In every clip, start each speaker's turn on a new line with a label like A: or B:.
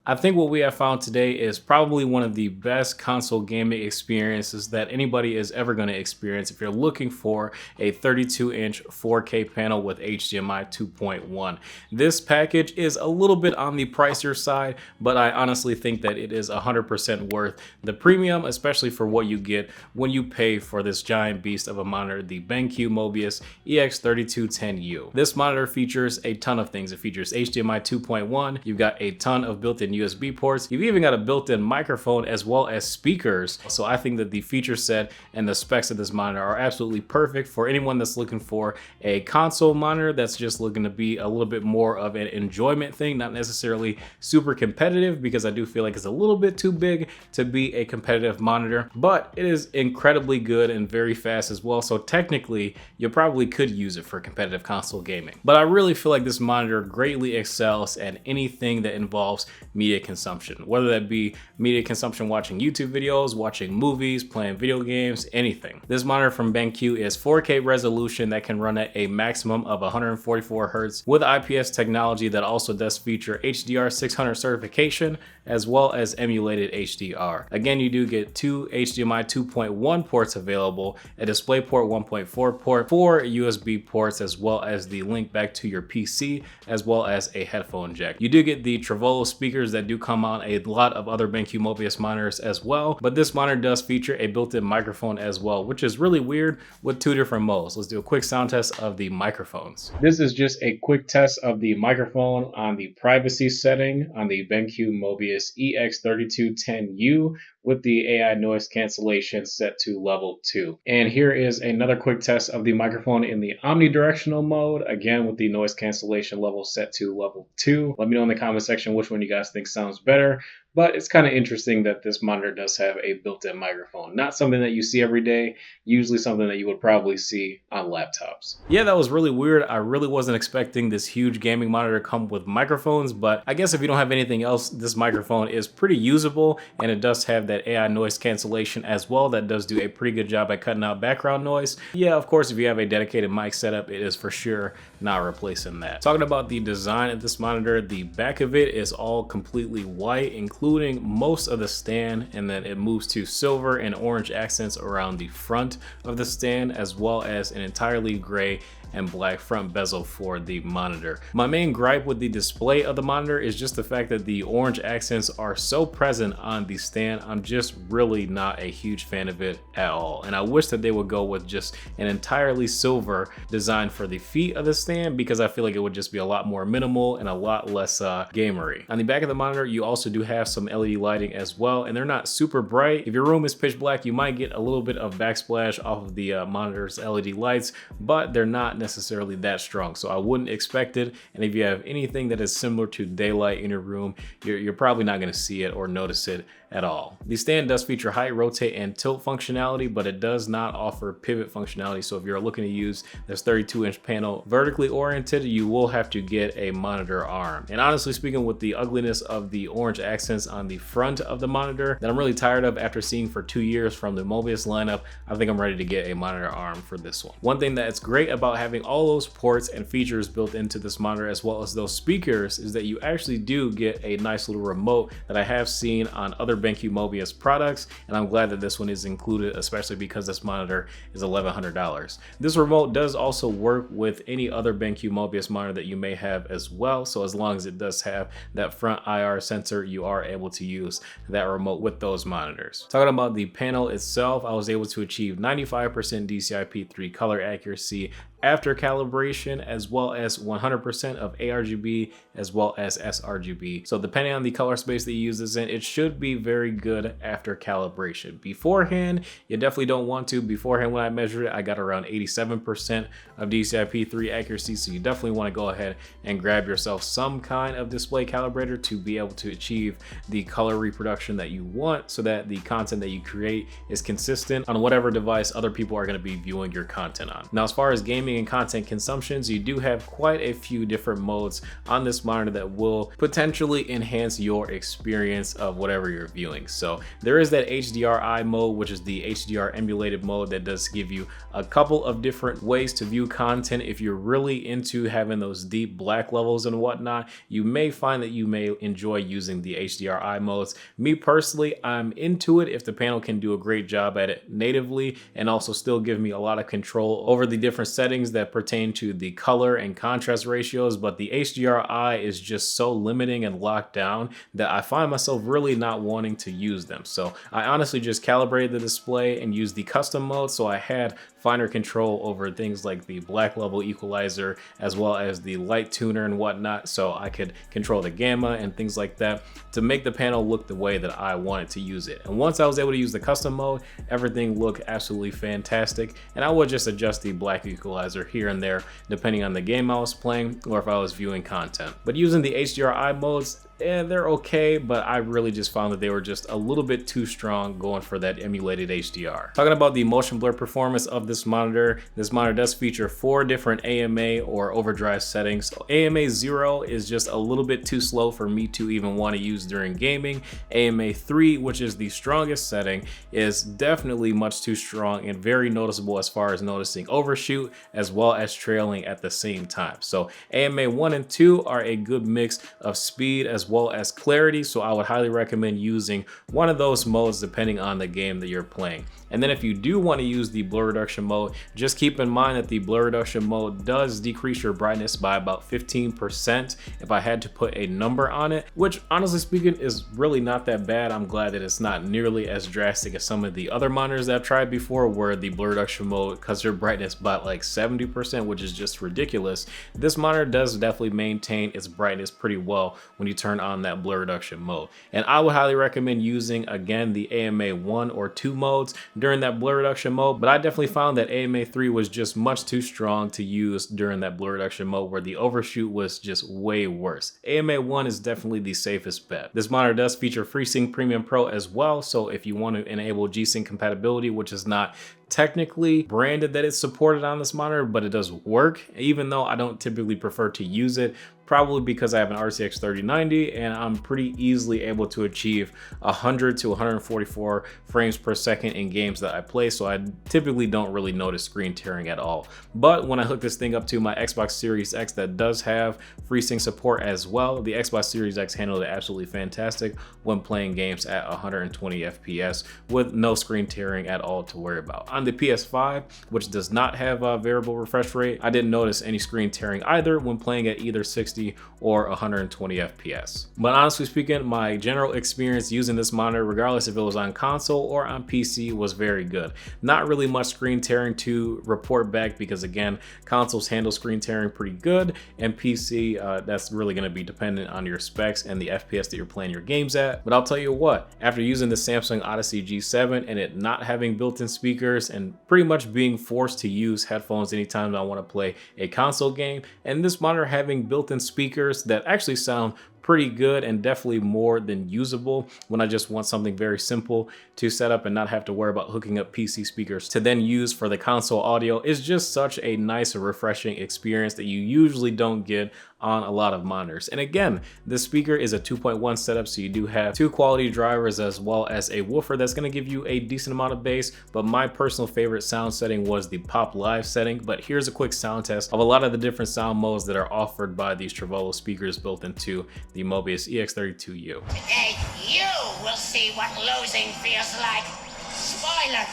A: I think what we have found today is probably one of the best console gaming experiences that anybody is ever going to experience if you're looking for a 32-inch 4K panel with HDMI 2.1. This package is a little bit on the pricier side, but I honestly think that it is 100% worth the premium, especially for what you get when you pay for this giant beast of a monitor, the BenQ Mobiuz EX3210U. This monitor features a ton of things. It features HDMI 2.1, you've got a ton of built-in USB ports. You've even got a built-in microphone as well as speakers. So I think that the feature set and the specs of this monitor are absolutely perfect for anyone that's looking for a console monitor that's just looking to be a little bit more of an enjoyment thing, not necessarily super competitive, because I do feel like it's a little bit too big to be a competitive monitor, but it is incredibly good and very fast as well. So technically you probably could use it for competitive console gaming. But I really feel like this monitor greatly excels at anything that involves media consumption, whether that be media consumption watching YouTube videos, watching movies, playing video games, anything. This monitor from BenQ is 4K resolution that can run at a maximum of 144 Hz with IPS technology that also does feature HDR 600 certification as well as emulated HDR. Again, you do get two HDMI 2.1 ports available, a DisplayPort 1.4 port, 4 USB ports, as well as the link back to your PC, as well as a headphone jack. You do get the TreVolo speakers that do come on a lot of other BenQ Mobiuz monitors as well, but this monitor does feature a built-in microphone as well, which is really weird with two different modes. Let's do a quick sound test of the microphones. This is just a quick test of the microphone on the privacy setting on the BenQ Mobiuz EX3210U with the AI noise cancellation set to level 2. And here is another quick test of the microphone in the omnidirectional mode, again with the noise cancellation level set to level 2. Let me know in the comment section which one you guys think sounds better. But it's kind of interesting that this monitor does have a built-in microphone. Not something that you see every day, usually something that you would probably see on laptops. Yeah, that was really weird. I really wasn't expecting this huge gaming monitor to come with microphones, but I guess if you don't have anything else, this microphone is pretty usable, and it does have that AI noise cancellation as well that does do a pretty good job at cutting out background noise. Yeah, of course, if you have a dedicated mic setup, it is for sure not replacing that. Talking about the design of this monitor, the back of it is all completely white, including most of the stand, and then it moves to silver and orange accents around the front of the stand, as well as an entirely gray and black front bezel for the monitor. My main gripe with the display of the monitor is just the fact that the orange accents are so present on the stand. I'm just really not a huge fan of it at all, and I wish that they would go with just an entirely silver design for the feet of the stand, because I feel like it would just be a lot more minimal and a lot less gamery. On the back of the monitor, you also do have some LED lighting as well, and they're not super bright. If your room is pitch black, you might get a little bit of backsplash off of the monitor's LED lights, but they're not necessarily that strong, so I wouldn't expect it. And if you have anything that is similar to daylight in your room, you're probably not going to see it or notice it at all. The stand does feature height, rotate, and tilt functionality, but it does not offer pivot functionality. So if you're looking to use this 32-inch panel vertically oriented, you will have to get a monitor arm. And honestly speaking, with the ugliness of the orange accents on the front of the monitor that I'm really tired of after seeing for 2 years from the Mobiuz lineup, I think I'm ready to get a monitor arm for this one. One thing that's great about having all those ports and features built into this monitor, as well as those speakers, is that you actually do get a nice little remote that I have seen on other BenQ Mobiuz products, and I'm glad that this one is included, especially because this monitor is $1,100. This remote does also work with any other BenQ Mobiuz monitor that you may have as well, so as long as it does have that front IR sensor, you are able to use that remote with those monitors. Talking about the panel itself, I was able to achieve 95% DCI-P3 color accuracy after calibration, as well as 100% of ARGB as well as sRGB. So depending on the color space that you use this in, it should be very good after calibration. Beforehand, you definitely don't want to. Beforehand, when I measured it, I got around 87% of DCI-P3 accuracy. So you definitely want to go ahead and grab yourself some kind of display calibrator to be able to achieve the color reproduction that you want, so that the content that you create is consistent on whatever device other people are going to be viewing your content on. Now, as far as gaming gaming and content consumptions, you do have quite a few different modes on this monitor that will potentially enhance your experience of whatever you're viewing. So there is that HDRI mode, which is the HDR emulated mode that does give you a couple of different ways to view content. If you're really into having those deep black levels and whatnot, you may find that you may enjoy using the HDRI modes. Me personally, I'm into it if the panel can do a great job at it natively and also still give me a lot of control over the different settings that pertain to the color and contrast ratios. But the HDRI is just so limiting and locked down that I find myself really not wanting to use them. So I honestly just calibrated the display and used the custom mode, so I had finer control over things like the black level equalizer as well as the light tuner and whatnot, so I could control the gamma and things like that to make the panel look the way that I wanted to use it. And once I was able to use the custom mode, everything looked absolutely fantastic, and I would just adjust the black equalizer here and there depending on the game I was playing or if I was viewing content. But using the HDRI modes, they're okay, but I really just found that they were just a little bit too strong going for that emulated HDR. Talking about the motion blur performance of this monitor does feature 4 different AMA or overdrive settings. So AMA 0 is just a little bit too slow for me to even want to use during gaming. AMA 3, which is the strongest setting, is definitely much too strong and very noticeable as far as noticing overshoot as well as trailing at the same time. So AMA 1 and 2 are a good mix of speed as well as clarity, so I would highly recommend using one of those modes depending on the game that you're playing. And then if you do want to use the blur reduction mode, just keep in mind that the blur reduction mode does decrease your brightness by about 15% if I had to put a number on it, which honestly speaking is really not that bad. I'm glad that it's not nearly as drastic as some of the other monitors that I've tried before where the blur reduction mode cuts your brightness by like 70%, which is just ridiculous. This monitor does definitely maintain its brightness pretty well when you turn on that blur reduction mode. And I would highly recommend using, again, the AMA 1 or 2 modes during that blur reduction mode, but I definitely found that AMA 3 was just much too strong to use during that blur reduction mode where the overshoot was just way worse. AMA 1 is definitely the safest bet. This monitor does feature FreeSync Premium Pro as well, so if you want to enable G-Sync compatibility, which is not technically branded that it's supported on this monitor, but it does work, even though I don't typically prefer to use it, probably because I have an RTX 3090 and I'm pretty easily able to achieve 100 to 144 frames per second in games that I play, so I typically don't really notice screen tearing at all. But when I hook this thing up to my Xbox Series X that does have FreeSync support as well, the Xbox Series X handled it absolutely fantastic when playing games at 120 FPS with no screen tearing at all to worry about. On the PS5, which does not have a variable refresh rate, I didn't notice any screen tearing either when playing at either 60 or 120 FPS. But honestly speaking, my general experience using this monitor, regardless if it was on console or on PC, was very good. Not really much screen tearing to report back because, again, consoles handle screen tearing pretty good, and PC, that's really going to be dependent on your specs and the FPS that you're playing your games at. But I'll tell you what, after using the Samsung Odyssey G7 and it not having built-in speakers and pretty much being forced to use headphones anytime I want to play a console game, and this monitor having built-in speakers that actually sound pretty good and definitely more than usable when I just want something very simple to set up and not have to worry about hooking up PC speakers to then use for the console audio, is just such a nice and refreshing experience that you usually don't get on a lot of monitors. And again, this speaker is a 2.1 setup, so you do have 2 quality drivers as well as a woofer that's going to give you a decent amount of bass, but my personal favorite sound setting was the Pop Live setting. But here's a quick sound test of a lot of the different sound modes that are offered by these TreVolo speakers built into the Mobiuz EX3210U.
B: Today, you will see what losing feels like. Spoiler!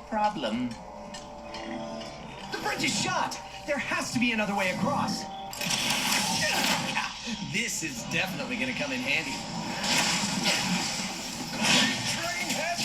B: Problem.
C: The bridge is shot! There has to be another way across. This is definitely gonna come in handy. Train has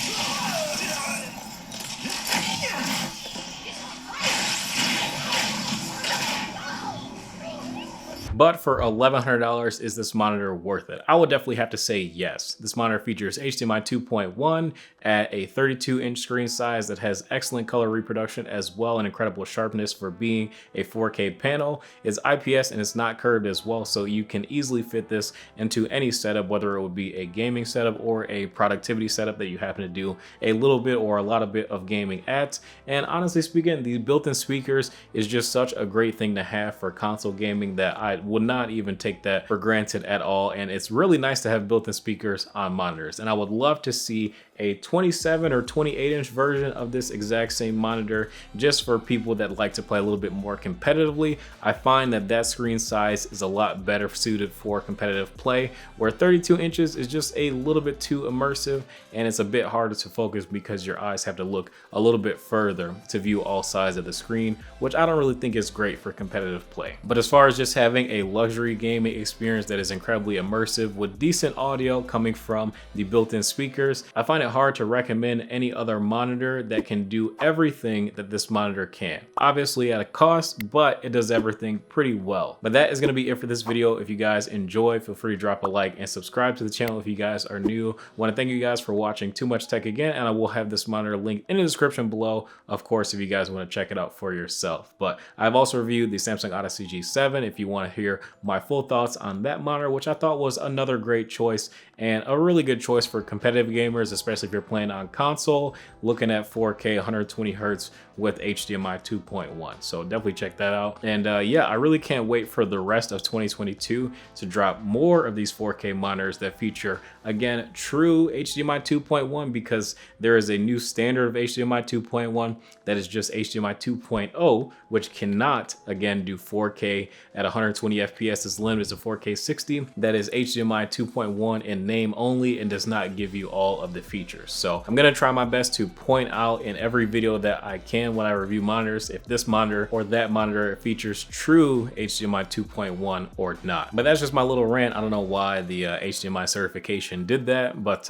A: But for $1,100, is this monitor worth it? I would definitely have to say yes. This monitor features HDMI 2.1 at a 32-inch screen size that has excellent color reproduction as well and incredible sharpness for being a 4K panel. It's IPS and it's not curved as well, so you can easily fit this into any setup, whether it would be a gaming setup or a productivity setup that you happen to do a little bit or a lot of bit of gaming at. And honestly speaking, these built-in speakers is just such a great thing to have for console gaming that I would not even take that for granted at all. And it's really nice to have built-in speakers on monitors. And I would love to see a 27 or 28-inch version of this exact same monitor just for people that like to play a little bit more competitively. I find that that screen size is a lot better suited for competitive play, where 32 inches is just a little bit too immersive and it's a bit harder to focus because your eyes have to look a little bit further to view all sides of the screen, which I don't really think is great for competitive play. But as far as just having a luxury gaming experience that is incredibly immersive with decent audio coming from the built-in speakers, I find it hard to recommend any other monitor that can do everything that this monitor can. Obviously at a cost, but it does everything pretty well. But that is going to be it for this video. If you guys enjoy, feel free to drop a like and subscribe to the channel if you guys are new. I want to thank you guys for watching Too Much Tech again, and I will have this monitor linked in the description below, of course, if you guys want to check it out for yourself. But I've also reviewed the Samsung Odyssey G7 if you want to hear my full thoughts on that monitor, which I thought was another great choice and a really good choice for competitive gamers, especially if you're playing on console, looking at 4K 120 Hertz with HDMI 2.1. So definitely check that out. And yeah, I really can't wait for the rest of 2022 to drop more of these 4K monitors that feature, again, true HDMI 2.1, because there is a new standard of HDMI 2.1 that is just HDMI 2.0, which cannot, again, do 4K at 120 FPS. Is limited to 4K 60. That is HDMI 2.1 in name only and does not give you all of the features. So I'm gonna try my best to point out in every video that I can when I review monitors if this monitor or that monitor features true HDMI 2.1 or not. But that's just my little rant. I don't know why the HDMI certification did that, but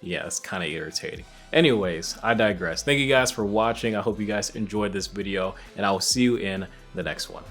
A: yeah, it's kind of irritating. Anyways, I digress. Thank you guys for watching. I hope you guys enjoyed this video, and I will see you in the next one.